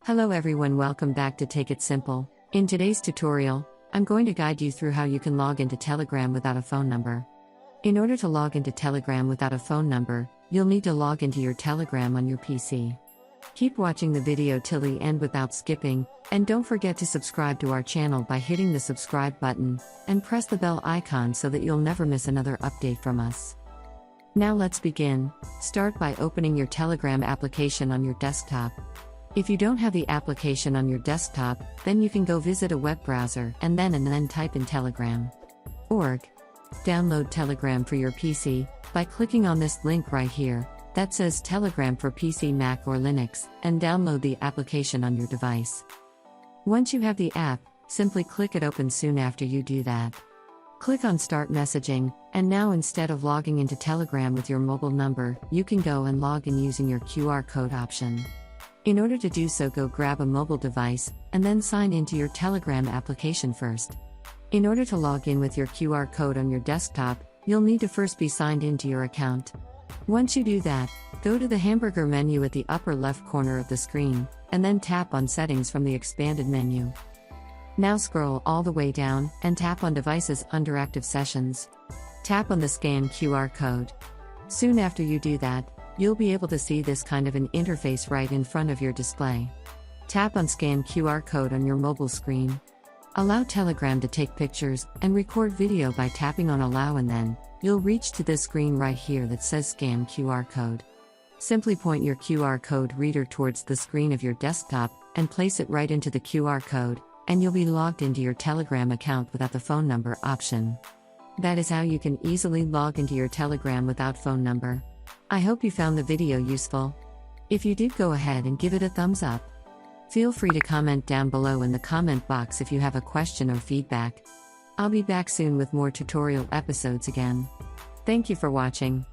Hello everyone, welcome back to Take It Simple. In today's tutorial, I'm going to guide you through how you can log into Telegram without a phone number. In order to log into Telegram without a phone number, you'll need to log into your Telegram on your PC. Keep watching the video till the end without skipping, and don't forget to subscribe to our channel by hitting the subscribe button, and press the bell icon so that you'll never miss another update from us. Now let's begin. Start by opening your Telegram application on your desktop. If you don't have the application on your desktop, then you can go visit a web browser and then type in telegram.org. Download Telegram for your PC by clicking on this link right here that says Telegram for PC, Mac or Linux, and download the application on your device. Once you have the app, simply click it open. Soon after you do that, click on Start Messaging, and now instead of logging into Telegram with your mobile number, you can go and log in using your QR code option. In order to do so, go grab a mobile device, and then sign into your Telegram application first. In order to log in with your QR code on your desktop, you'll need to first be signed into your account. Once you do that, go to the hamburger menu at the upper left corner of the screen, and then tap on Settings from the expanded menu. Now scroll all the way down, and tap on Devices under Active Sessions. Tap on the Scan QR code. Soon after you do that, you'll be able to see this kind of an interface right in front of your display. Tap on Scan QR code on your mobile screen. Allow Telegram to take pictures and record video by tapping on Allow, and then you'll reach to this screen right here that says Scan QR code. Simply point your QR code reader towards the screen of your desktop and place it right into the QR code, and you'll be logged into your Telegram account without the phone number option. That is how you can easily log into your Telegram without phone number. I hope you found the video useful. If you did, go ahead and give it a thumbs up. Feel free to comment down below in the comment box if you have a question or feedback. I'll be back soon with more tutorial episodes again. Thank you for watching.